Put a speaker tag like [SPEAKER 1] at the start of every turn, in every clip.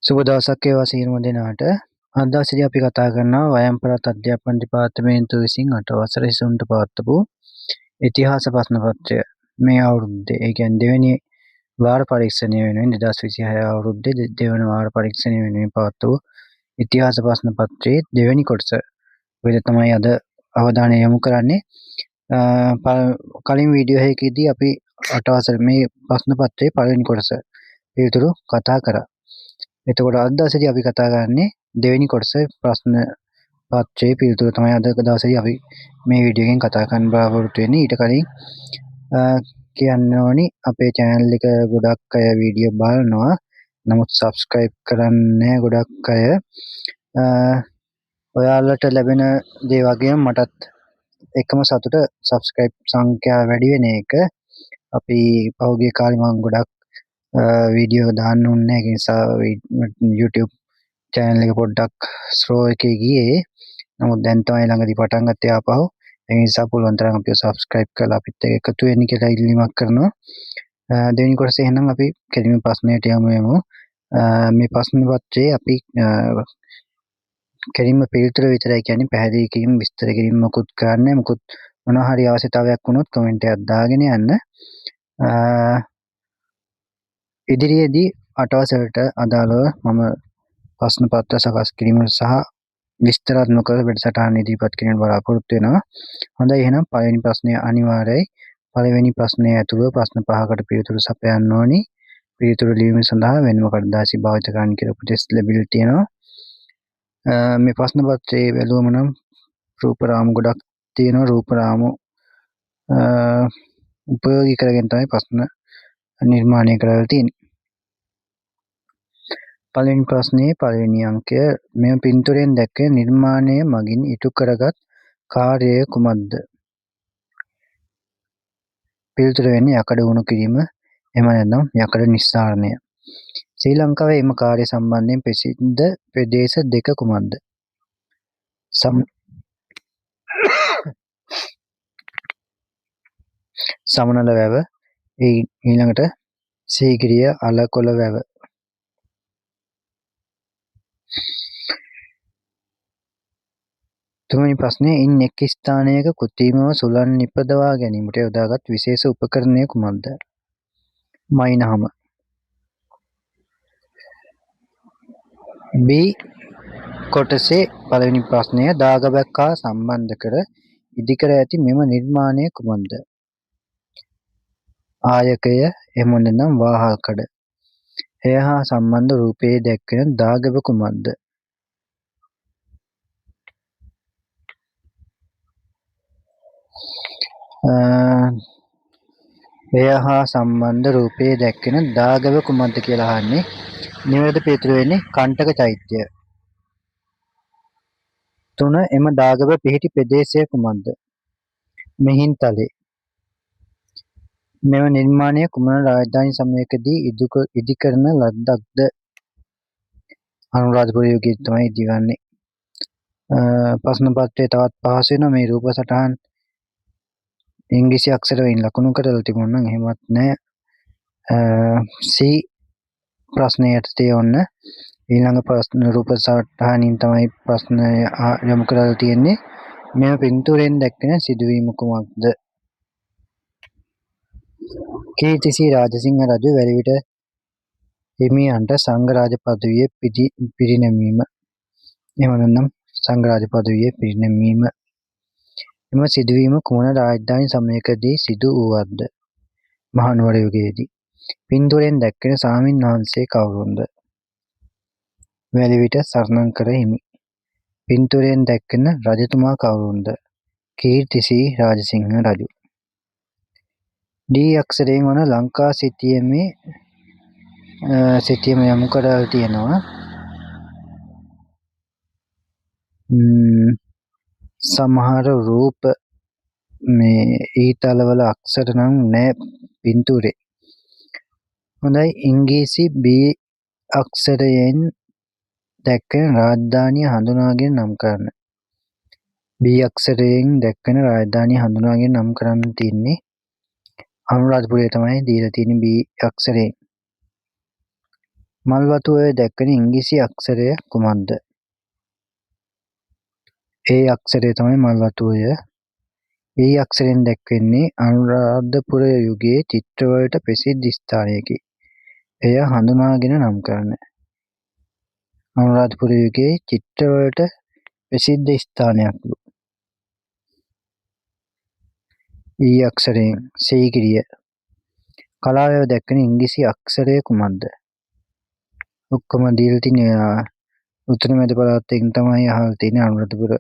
[SPEAKER 1] සුබ දවසක් වේවා සියලුම දෙනාට. අද දවසේදී අපි කතා කරනවා වයම්පළාත් අධ්‍යාපන දෙපාර්තමේන්තුව විසින් 8 වසර සිසුන්ට පවත්වපු ඉතිහාස ප්‍රශ්න පත්‍රය. මේ අවුරුද්දේ ඒ කියන්නේ දෙවෙනි වාර පරීක්ෂණය වෙනුවෙන් 2026 අවුරුද්දේ දෙවන වාර පරීක්ෂණය වෙනුවෙන් පවත්වපු ඉතිහාස ප්‍රශ්න පත්‍රයේ දෙවෙනි කොටස වෙන තමයි අද අවධානය යොමු කරන්නේ. කලින් වීඩියෝ එකකදී අපි 8 වසර මේ ප්‍රශ්න පත්‍රයේ පළවෙනි කොටස පිළිතුරු කතා කරා. එතකොට අද දවසේදී අපි කතා කරන්නේ දෙවෙනි කොටස ප්‍රශ්න පත්‍රයේ පිළිතුරු තමයි අද දවසේදී අපි මේ වීඩියෝ එකෙන් කතා කරන්න බලාපොරොත්තු වෙන්නේ. ඊට කලින් කියන්න ඕනි අපේ channel එක ගොඩක් අය වීඩියෝ බලනවා. නමුත් subscribe කරන්නේ ගොඩක් අය. ඔයාලට ලැබෙන දේ වගේම මටත් එකම සතුට subscribe සංඛ්‍යාව වැඩි වෙන එක. අපි පහුගිය කාලේ මම ගොඩක් වීඩියෝ දාන්න උන්නේ ඒ නිසා YouTube channel එක පොඩ්ඩක් slow එකේ ගියේ. නමුත් දැන් තමයි ළඟදී පටන් ගත්තේ ආපහු. ඒ නිසා පුළුවන් තරම් අපිව subscribe කරලා අපිත් එක්ක එකතු වෙන්න කියලා ඉල්ලීමක් කරනවා. දෙවෙනි කොටසේ එහෙනම් අපි කෙලින්ම ප්‍රශ්නයට යමු. මේ ප්‍රශ්න පත්‍රයේ අපි කෙලින්ම පිළිතුර විතරයි කියන්නේ පැහැදිලි කිරීම විස්තර කිරීම මොකුත් කරන්නේ මොකුත් මොනවා හරි අවශ්‍යතාවයක් වුණොත් කමෙන්ට් එකක් දාගෙන යන්න. ඉදිරියේදී 8 වසරට අදාළව මම ප්‍රශ්න පත්‍ර සකස් කිරීම සහ විස්තරාත්මක වැඩසටහන් ඉදිරිපත් කිරීම බලාපොරොත්තු වෙනවා. හොඳයි එහෙනම් පළවෙනි ප්‍රශ්නය අනිවාර්යයි. පළවෙනි ප්‍රශ්නය ඇතුළු ප්‍රශ්න 5කට පිළිතුරු සපයන්න ඕනි. පිළිතුරු ලිවීම සඳහා වෙනම කඩදාසි භාවිත කරන්න කියලා උපදෙස් ලැබිලා තියෙනවා. මේ ප්‍රශ්න පත්‍රයේ බැලුවම නම් රූප රාමු ගොඩක් තියෙනවා. රූප රාමු උපයෝගී කරගෙන තමයි ප්‍රශ්න නිර්මාණය කරලා තියෙන්නේ. පළවෙනි ප්‍රශ්නයේ පළවෙනි අංකය මෙම පින්තූරයෙන් දැක්වෙන නිර්මාණය මගින් ඉටු කරගත් කාර්යය කුමක්ද? පිළිතුර වෙන්නේ යකඩ උණු කිරීම එහෙම නැත්නම් යකඩ නිස්සාරණය. ශ්‍රී ලංකාවේ එම කාර්ය සම්බන්ධයෙන් ප්‍රසිද්ධ ප්‍රදේශ දෙක කුමක්ද? සමනල වැව ඊළඟට සීගිරිය අලකොළ වැව. තුන්වෙනි ප්‍රශ්නේ ඉන් එක් ස්ථානයක කෘත්‍රිමව සුළං නිපදවා ගැනීමට යොදාගත් විශේෂ උපකරණය කුමක්ද? මයිනහම. B කොටසේ පළවෙනි ප්‍රශ්නය දාගැබක් හා සම්බන්ධ කර ඉදිකර ඇති මෙම නිර්මාණය කුමක්ද? ආයකය එහෙම නැත්නම් වාහල්කඩ. එය හා සම්බන්ධ රූපයේ දැක්වෙන දාගැබ කුමක්ද? එය හා සම්බන්ධ රූපයේ දැක්වෙන දාගැබ කුමක්ද කියලා අහන්නේ. නිවැරදි පිළිතුර වෙන්නේ කණ්ඨක චෛත්‍යය. 3 එම දාගැබ පිහිටි ප්‍රදේශය කුමක්ද? මිහින්තලේ. මෙම නිර්මාණය කුමන රාජධානි සමයකදී ඉදිකරන ලද්දක්ද? අනුරාධපුර යුගයේ තමයි ඉදිවන්නේ. ප්‍රශ්න පත්‍රයේ තවත් පහසු වෙනවා මේ රූප සටහන් ඉංග්‍රීසි අක්ෂර වලින් ලකුණු කරලා තිබුණා නම් එහෙමත් නැහැ. C ප්‍රශ්නයට තියවන්න. ඊළඟ ප්‍රශ්න රූප සටහනින් තමයි ප්‍රශ්න යොමු කරලා තියෙන්නේ. මෙම පින්තූරයෙන් දැක්වෙන සිදුවීම කුමක්ද? කීර්තිසී රාජසිංහ රජු වැලිවිට හිමියන්ට සංඝරාජ පදවිය පිරිනැමීම. එහෙම නැත්නම් සංඝරාජ පදවිය පිරිනැමීම. එම සිදුවීම කුමන රාජධානි සමයකදී සිදු වූවක්ද? මහනුවර යුගයේදී. පින්තූරයෙන් දැක්වෙන සාමින් වහන්සේ කවුරුන්ද? වැලිවිට සරණංකර හිමි. පින්තූරයෙන් දැක්වෙන රජතුමා කවුරුන්ද? කීර්තිසී රාජසිංහ රජු. ඩී අක්ෂරයෙන් වන ලංකා සිතියම යොමු කරලා තියෙනවා. සමහර රූප මේ ඊතලවල අක්ෂර නම් නැහැ පින්තූරේ. හොඳයි ඉංග්‍රීසි B අක්ෂරයෙන් දැක්වෙන රාජධානිය හඳුනාගෙන නම් කරන්න. B අක්ෂරයෙන් දැක්වෙන රාජධානිය හඳුනාගෙන නම් කරන්න තියෙන්නේ අනුරාධපුරය තමයි දීලා තියෙන්නේ B අක්ෂරයෙන්. මල් වතුරේ දැක්වෙන ඉංග්‍රීසි අක්ෂරය කුමක්ද? ඒ අක්ෂරය තමයි මල් වතුරය. ඒ අක්ෂරයෙන් දැක්වෙන්නේ අනුරාධපුර යුගයේ චිත්‍රවලට ප්‍රසිද්ධ ස්ථානයකි. එය හඳුනාගෙන නම් කරන්න. අනුරාධපුර යුගයේ චිත්‍රවලට ප්‍රසිද්ධ ස්ථානයක්ලු. ඊ අක්ෂරයෙන් සීගිරිය. කලාව දැක්වෙන ඉංග්‍රීසි අක්ෂරය කුමක්ද? ඔක්කොම දීලා තියෙන උතුරු මැද පළාතෙන් තමයි අහලා තියෙන්නේ අනුරාධපුර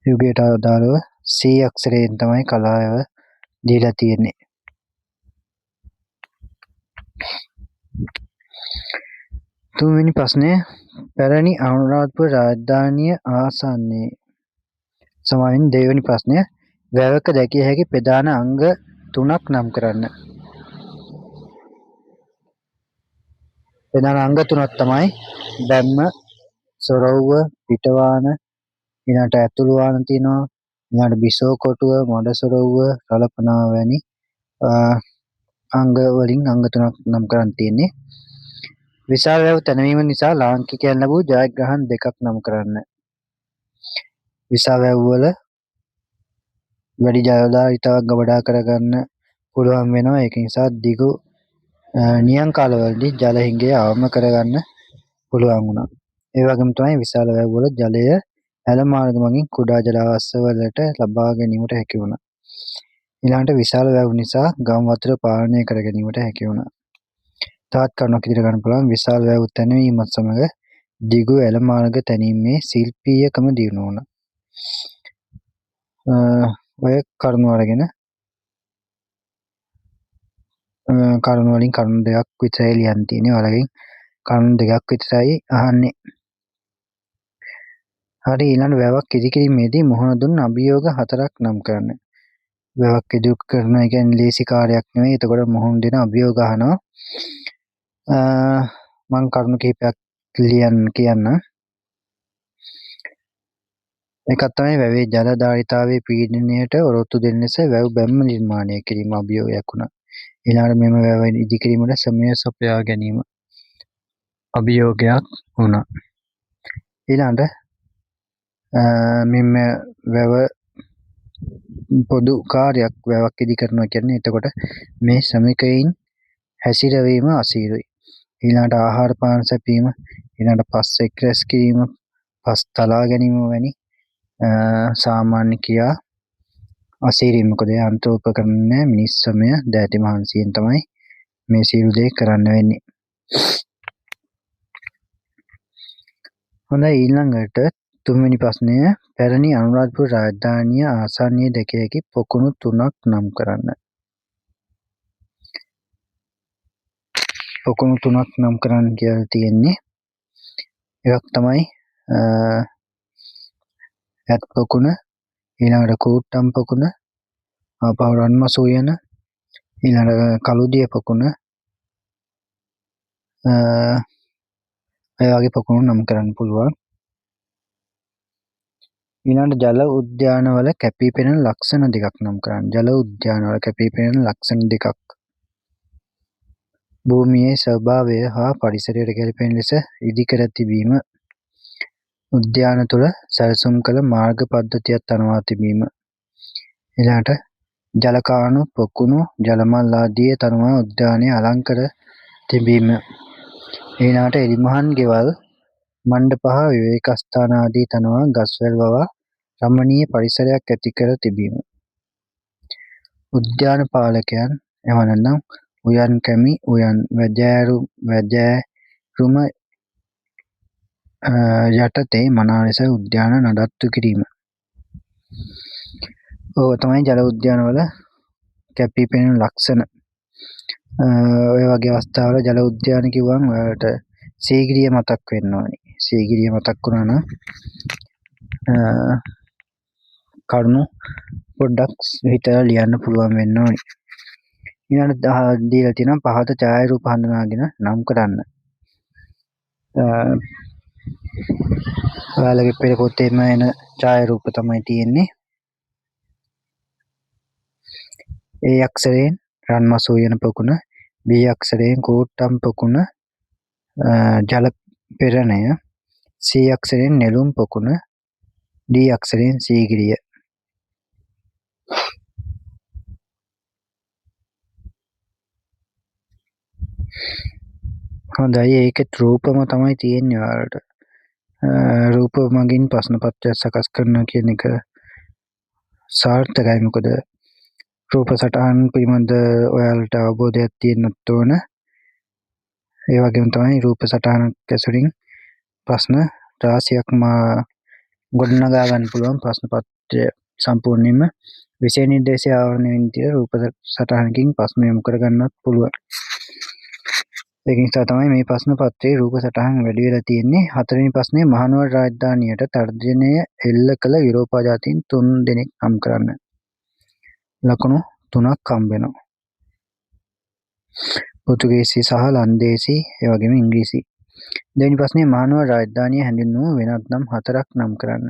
[SPEAKER 1] යුගයට අදාළව සී අක්ෂරයෙන් තමයි කලාව දීලා තියෙන්නේ. තුන්වෙනි ප්‍රශ්නය පැරණි අනුරාධපුර රාජධානිය ආසන්නයේ සමාවෙන් දෙවෙනි ප්‍රශ්නය වැවක දැකිය හැකි ප්‍රධාන අංග 3ක් නම් කරන්න. ප්‍රධාන අංග 3ක් තමයි බැම්ම, සොරවුව, පිටවාන, ඊළඟට ඇතුළු වාන තියෙනවා, ඊළඟට බිසෝ කොටුව, මඩ සොරවුව, රළපනාව වැනි අංග වලින් අංග 3ක් නම් කරන් තියෙන්නේ. විශාල වැව් තැනවීම නිසා ලාංකිකයන් ලැබූ ජයග්‍රහණ 2ක් නම් කරන්න. විශාල වැව් වල වැඩි ජලධාරිතාවක් ගබඩා කරගන්න පුළුවන් වෙනවා. ඒක නිසා දිගු නියං කාලවලදී ජල හිඟය අවම කරගන්න පුළුවන් වුණා. ඒ වගේම තමයි විශාල වැව් වල ජලය ඇල මාර්ග මගින් කුඩා ජලාශ වලට ලබා ගැනීමට හැකි වුණා. ඊළඟට විශාල වැව් නිසා ගම් වතුර පාලනය කර ගැනීමට හැකි වුණා. තවත් කරුණක් ඉදිරියට ගන්න පුළුවන් විශාල වැව් තැනවීමත් සමග දිගු ඇල මාර්ග තැනීමේ ශිල්පීයකම දියුණු වුණා. ඔය කරුණු අරගෙන කරුණු වලින් කරුණු දෙකක් විතරයි ලියන්න තියෙන්නේ. ඔයාලගෙන් කරුණු දෙකක් විතරයි අහන්නේ. හරි ඊළඟ වැවක් ඉදිකිරීමේදී මුහුණ දුන් අභියෝග 4ක් නම් කරන්න. වැවක් ඉදිරි කරනවා කියන්නේ ලේසි කාර්යයක් නෙවෙයි. එතකොට මුහුණ දෙන අභියෝග අහනවා. මම කරුණු කිහිපයක් කියන්න. එකක් තමයි වැවේ ජල ධාරිතාවේ පීඩනයට ඔරොත්තු දෙන ලෙස වැව් බැම්ම නිර්මාණය කිරීම අභියෝගයක් වුණා. ඊළඟට මෙම වැව ඉදිකිරීමට ශ්‍රමය සපයා ගැනීම අභියෝගයක් වුණා. ඊළඟට මෙම වැව පොදු කාර්යයක් වැවක් ඉදි කරනවා කියන්නේ එතකොට මේ ශ්‍රමිකයින් හැසිරවීම අසීරුයි. ඊළඟට ආහාර පාන සැපීම, ඊළඟට පස් එක් රැස් කිරීම, පස් තලා ගැනීම වැනි සාමාන්‍ය ක්‍රියා අසීරුයි. මොකද යන්ත්‍ර උපකරණ මිනිස් ශ්‍රමය දෑති මහන්සියෙන් තමයි මේ සියලු දේ කරන්න වෙන්නේ. හොඳයි ඊළඟට තුන්වෙනි ප්‍රශ්නය පැරණි අනුරාධපුර රාජධානිය ආසන්නයේ දැකිය හැකි පොකුණු 3ක් නම් කරන්න. පොකුණු 3ක් නම් කරන්න කියලා තියෙන්නේ. එකක් තමයි ඇත් පොකුණ, ඊළඟට කූට්ටම් පොකුණ, ආපහු රන්මසු උයන, ඊළඟට කළුදිය පොකුණ, ඒ වගේ පොකුණු නම් කරන්න පුළුවන්. ඊළඟට ජල උද්‍යානවල කැපී පෙනෙන ලක්ෂණ දෙකක් නම් කරන්න. ජල උද්‍යානවල කැපී පෙනෙන ලක්ෂණ දෙකක්. භූමියේ ස්වභාවය හා පරිසරයට ගැලපෙන ලෙස ඉදිකර තිබීම. උද්‍යාන තුළ සැලසුම් කළ මාර්ග පද්ධතියක් තනවා තිබීම. ඊළඟට ජලකාණු, පොකුණු, ජලමල් ආදී තනවා උද්‍යානය අලංකර තිබීම. ඊළඟට එලිමහන් ගෙවල්, මණ්ඩප හා විවේක ස්ථාන ආදී තනවා ගස්වැල් වවා රමණීය පරිසරයක් ඇති කර තිබීම. උද්‍යාන පාලකයන් එම නැත්නම් උයන් කැමි, උයන් වැජෑරුම යටතේ මනා ලෙස උද්‍යාන නඩත්තු කිරීම. ඕක තමයි ජල උද්‍යානවල කැපී පෙනෙන ලක්ෂණ. ඔය වගේ අවස්ථාවල ජල උද්‍යාන කිව්වම ඔයාලට සීගිරිය මතක් වෙන්න ඕනේ. සීගිරිය මතක් වුණා නම් කරුණු පොඩ්ඩක් හිතලා ලියන්න පුළුවන් වෙන්න ඕනේ. ඊළඟට දීලා තියෙනවා පහත ඡායාරූප හඳුනාගෙන නම් කරන්න. ඔයාලගේ පෙළ පොතේම එන ඡායාරූප තමයි තියෙන්නේ. A අක්ෂරයෙන් රන්මසු උයන පොකුණ, B අක්ෂරයෙන් කූට්ටම් පොකුණ, ජල පෙරණය, C අක්ෂරයෙන් නෙළුම් පොකුණ, D අක්ෂරයෙන් සීගිරිය. හොඳයි, ඒකෙත් රූපම තමයි තියෙන්නේ ඔයාලට. රූප මගින් ප්‍රශ්න පත්‍රයක් සකස් කරනවා කියන එක සාර්ථකයි. මොකද රූප සටහන් පිළිබඳ ඔයාලට අවබෝධයක් තියෙන්නත් ඕන. ඒ වගේම තමයි රූප සටහනක් ඇසුරින් ප්‍රශ්න රාශියක් ගොඩනගා ගන්න පුළුවන්. ප්‍රශ්න පත්‍රය සම්පූර්ණයෙන්ම විෂය නිර්දේශය ආවරණය වෙන විදිහට රූප සටහනකින් ප්‍රශ්න යොමු කර ගන්නත් පුළුවන්. ඒක නිසා තමයි මේ ප්‍රශ්න පත්‍රයේ රූප සටහන් වැඩි වෙලා තියෙන්නේ. 4 වෙනි ප්‍රශ්නේ මහනුවර රාජධානියට තර්ජනය එල්ල කළ යුරෝපා ජාතීන් 3 දෙනෙක් නම් කරන්න. ලකුණු 3ක් හම්බ වෙනවා. පෘතුගීසි සහ ලන්දේසි, ඒ වගේම ඉංග්‍රීසි. දෙවෙනි ප්‍රශ්නේ මහනුවර රාජධානිය හැඳින්වූ වෙනත් නම් 4ක් නම් කරන්න.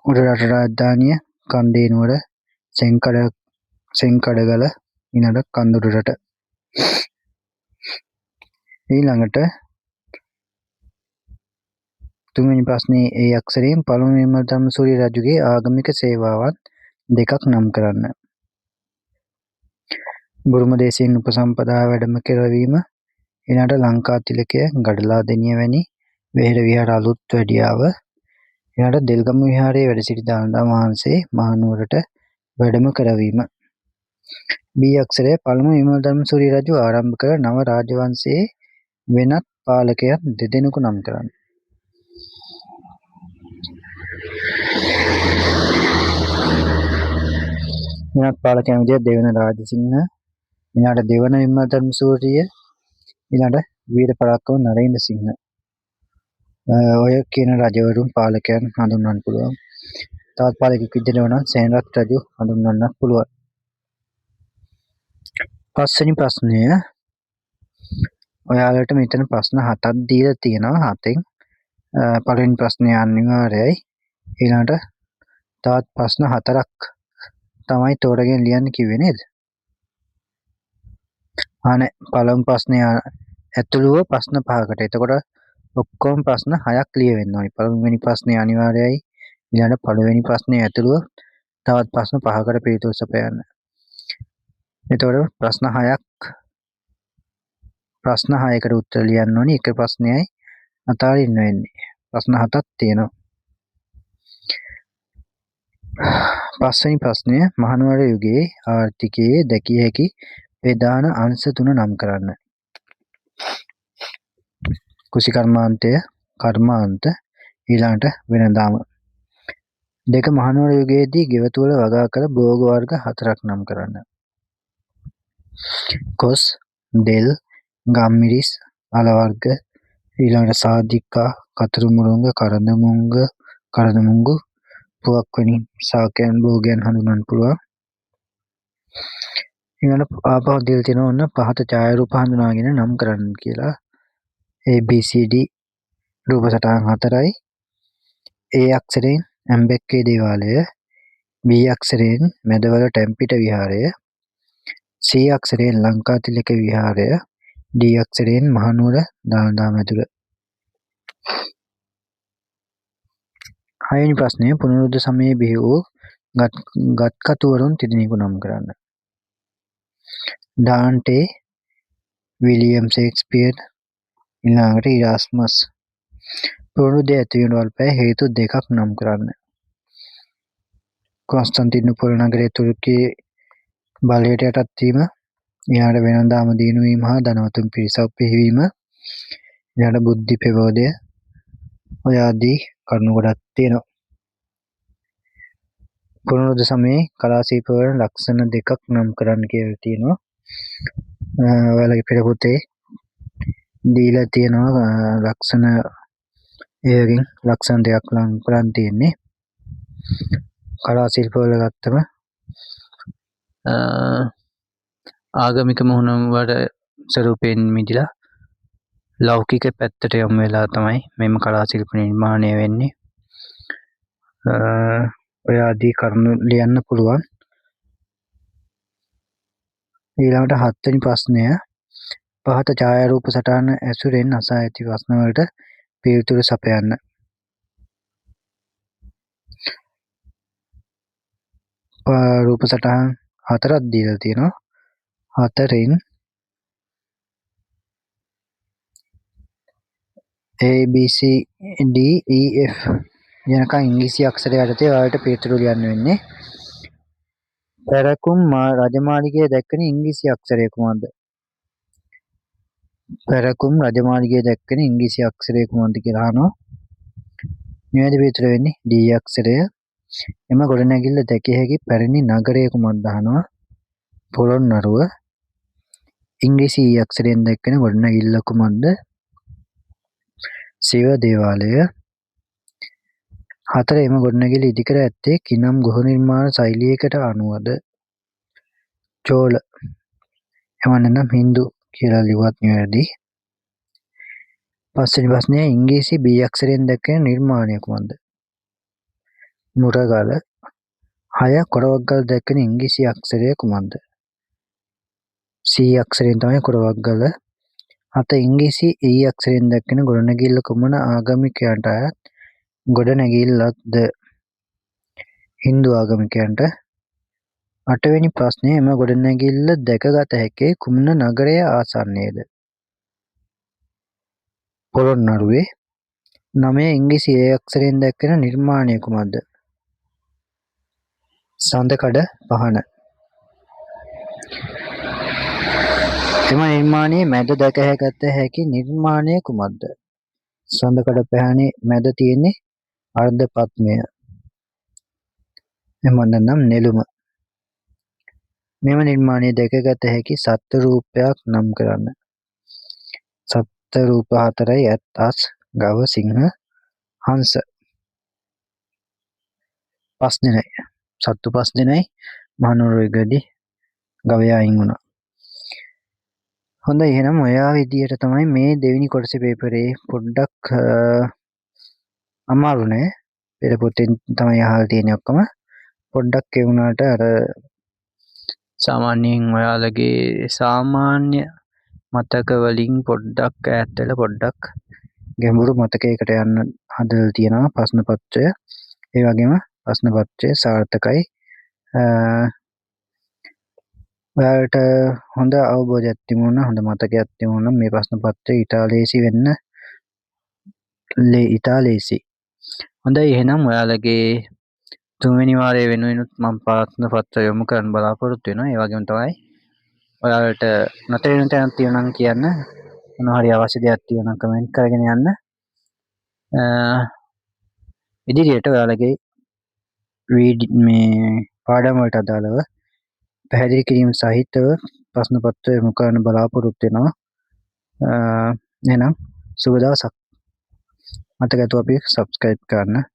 [SPEAKER 1] උඩරට රාජධානිය, කන්දේනුවර, සෙන්කඩගල, ඊළඟට කඳුරුරට. ඊළඟට තුන්වෙනි ප්‍රශ්නේ ඒ අක්ෂරයෙන් පළමු විමල ධම්මසූරිය රජුගේ ආගමික සේවාවන් 2ක් නම් කරන්න. බුරුම දේශයෙන් උපසම්පදා වැඩම කරවීම, ඊළඟට ලංකා තිලකය, ගඩලා දෙනිය වැනි වෙහෙර විහාර අලුත් වැඩියාව, ඊළඟට දෙල්ගමු විහාරයේ වැඩ සිටි දළදා වහන්සේ මහනුවරට වැඩම කරවීම. බී අක්ෂරය පළමු විමල ධම්මසූරිය රජු ආරම්භ කළ නව රාජවංශයේ වෙනත් පාලකයන් 2 දෙනෙකු නම් කරන්න. වෙනත් පාලකයන් විදිහට දෙවන රාජසිංහ, ඊළඟට දෙවන විමල ධම්මසූරිය, ඊළඟට වීර පරාක්‍රම නරේන්ද්‍ර සිංහ. ඔය කියන රජවරුන් පාලකයන් හඳුන්වන්න පුළුවන්. තවත් පාලකෙක් විදිහට නම් සේනරත් රජු හඳුන්වන්නත් පුළුවන්. පස්වෙනි ප්‍රශ්නය ඔයාලට මෙතන ප්‍රශ්න 7ක් දීලා තියෙනවා. 7න් පළවෙනි ප්‍රශ්නේ අනිවාර්යයි. ඊළඟට තවත් ප්‍රශ්න 4ක් තමයි තෝරගෙන ලියන්න කිව්වේ නේද? අනේ පළමු ප්‍රශ්නේ ඇතුළුව ප්‍රශ්න 5කට. එතකොට ඔක්කොම ප්‍රශ්න 6ක් ලියවෙන්න ඕනි. පළවෙනි ප්‍රශ්නේ අනිවාර්යයි. ඊළඟට පළවෙනි ප්‍රශ්නේ ඇතුළුව තවත් ප්‍රශ්න 5කට පිළිතුරු සපයන්න. එතකොට ප්‍රශ්න 6කට උත්තර ලියන්න ඕනි. එක ප්‍රශ්නයයි අතාරින්න වෙන්නේ. ප්‍රශ්න 7ක් තියෙනවා. පස්වෙනි ප්‍රශ්නය මහනුවර යුගයේ ආර්ථිකයේ දැකිය හැකි ප්‍රධාන අංශ 3 නම් කරන්න. කුෂිකර්මාන්තය, කර්මාන්ත, ඊළඟට වෙළඳාම. දෙක මහනුවර යුගයේදී ගෙවතු වල වගා කළ භෝග වර්ග 4ක් නම් කරන්න. කොස්, දෙල්, ගම්මිරිස්, අල වර්ග, ඊළඟට සාධිකා, කතරු මුරුංග, කරදමුංගු, පුවක් වැනි ශාකයන් භෝගයන් හඳුන්වන්න පුළුවන්. ඊළඟට ආපහු දෙල් තියෙනවා ඔන්න පහත ඡායාරූප හඳුනාගෙන නම් කරන්න කියලා. ABCD රූප සටහන් 4යි. A අක්ෂරයෙන් ඇම්බෙක්කේ දේවාලය, B අක්ෂරයෙන් මැදවල ටැම්පිට විහාරය, C අක්ෂරයෙන් ලංකා තිලක විහාරය, D අක්ෂරයෙන් මහනුවර දළදා මැදුර. 6 වෙනි ප්‍රශ්නය පුනරුද්ධ සමයේ බිහි වූ ගත්කතුවරුන් තිදෙනෙකු නම් කරන්න. ඩාන්ටේ, විලියම් ෂේක්ස්පියර්, ඊළඟට ඉරාස්මස්. පුනරුද්ධ ඇතිවීමට වල්පෑ හේතු 2ක් නම් කරන්න. කොන්ස්ටන්ටිනෝපල් නගරයේ තුර්කී බලයට යටත් වීම, ඊළඟට වෙළඳාම දියුණු වීම හා ධනවතුන් පිරිසක් බිහිවීම, ඊළඟට බුද්ධි ප්‍රබෝධය, ඔය ආදී කරුණු ගොඩක් තියෙනවා. පුනරුද්ධ සමයේ කලා ශිල්පවල ලක්ෂණ 2ක් නම් කරන්න කියලා තියෙනවා. ඔයාලගේ පෙළ පොතේ දීලා තියෙනවා ලක්ෂණ, ඒකෙන් ලක්ෂණ 2ක් නම් කරන් තියෙන්නේ. කලා ශිල්පවල ගත්තම ආගමික මුහුණ වල ස්වරූපයෙන් මිදිලා ලෞකික පැත්තට යොමු වෙලා තමයි මෙම කලා ශිල්ප නිර්මාණය වෙන්නේ. ඔය ආදී කරුණු ලියන්න පුළුවන්. ඊළඟට 7 වෙනි ප්‍රශ්නය පහත ඡායාරූප සටහන ඇසුරෙන් අසා ඇති ප්‍රශ්න වලට පිළිතුරු සපයන්න. රූප සටහන් 4ක් දීලා තියෙනවා. 4න් A B C D E F යනකම් ඉංග්‍රීසි අක්ෂර යටතේ ඔයාලට පිළිතුරු ලියන්න වෙන්නේ. පැරකුම් රජමාලිගයේ දැක්වෙන ඉංග්‍රීසි අක්ෂරය කුමක්ද? පැරකුම් රජමාලිගයේ දැක්වෙන ඉංග්‍රීසි අක්ෂරය කුමක්ද කියලා අහනවා. නිවැරදි පිළිතුර වෙන්නේ D අක්ෂරය. එම ගොඩනැගිල්ල දැකිය හැකි පැරණි නගරය කුමක්ද අහනවා. පොළොන්නරුව. ඉංග්‍රීසි E අක්ෂරයෙන් දැක්වෙන ගොඩනැගිල්ල කුමක්ද? ශිව දේවාලය. 4 එම ගොඩනැගිල්ල ඉදිකර ඇත්තේ කිනම් ගෘහ නිර්මාණ ශෛලියකට අනුවද? චෝල. එම නැත්නම් හින්දු කියලා ලිව්වත් නිවැරදි. පස්වෙනි ප්‍රශ්නය ඉංග්‍රීසි B අක්ෂරයෙන් දැක්වෙන නිර්මාණය කුමක්ද? මුරගල. 6 කොරවක්ගල දැක්වෙන ඉංග්‍රීසි අක්ෂරය කුමක්ද? C අක්ෂරයෙන් තමයි කොරවක්ගල. 7 ඉංග්‍රීසි E අක්ෂරයෙන් දැක්වෙන ගොඩනැගිල්ල කුමන ආගමිකයන්ට අයත් ගොඩනැගිල්ලක්ද? හින්දු ආගමිකයන්ට. 8 වෙනි ප්‍රශ්නය එම ගොඩනැගිල්ල දැකගත හැකි කුමන නගරය ආසන්නයේද? පොළොන්නරුවේ. 9 ඉංග්‍රීසි A අක්ෂරයෙන් දැක්වෙන නිර්මාණය කුමක්ද? සඳකඩ පහණ. එම නිර්මාණයේ මැද දැකගත හැකි නිර්මාණය කුමක්ද? සඳකඩ පහණේ මැද තියෙන්නේ අර්ධ පද්මය. එම නැත්නම් නෙළුම. මෙම නිර්මාණයේ දැකගත හැකි සත්ත්ව රූපයක් නම් කරන්න. සත්ත්ව රූප 4යි ඇත්, අස්, ගව, සිංහ, හංස. 5 දෙනයි. සත්තු 5 දෙනයි මහනුවරගදී ගවයා අයින් වුණා. හොඳයි එහෙනම් ඔයා විදියට තමයි මේ දෙවෙනි කොටසේ පේපරේ පොඩ්ඩක් අමාරු නෑ. පෙර පොතෙන් තමයි අහලා තියෙන්නේ ඔක්කොම. පොඩ්ඩක් ඒ වුණාට අර සාමාන්‍යයෙන් ඔයාලගේ සාමාන්‍ය මතක වලින් පොඩ්ඩක් ඈත් වෙලා පොඩ්ඩක් ගැඹුරු මතකයකට යන්න හදලා තියෙනවා ප්‍රශ්න පත්‍රය. ඒ වගේම ප්‍රශ්න පත්‍රය සාර්ථකයි. ඔයාලට හොඳ අවබෝධයක් තිබුණා, හොඳ මතකයක් තිබුණා මේ ප්‍රශ්න පත්‍රය ඉතාලියේසි වෙන්න ඉතාලියේසි. හොඳයි එහෙනම් ඔයාලගේ තුන්වෙනි වාරයේ වෙනුවෙනුත් මම ප්‍රශ්න පත්‍ර යොමු කරන්න බලාපොරොත්තු වෙනවා. ඒ වගේම තමයි ඔයාලට නැතර වෙන තැනක් තියෙනවා නම් කියන්න. මොනවා හරි අවශ්‍ය දෙයක් තියෙනවා නම් කමෙන්ට් කරගෙන යන්න. ඉදිරියට ඔයාලගේ මේ පාඩම් වලට අදාළව පැහැදිලි කිරීම සහිතව ප්‍රශ්න පත්‍ර යොමු කරන්න බලාපොරොත්තු වෙනවා. එහෙනම් සුබ දවසක්. මතක ඇතුව අපි subscribe කරන්න.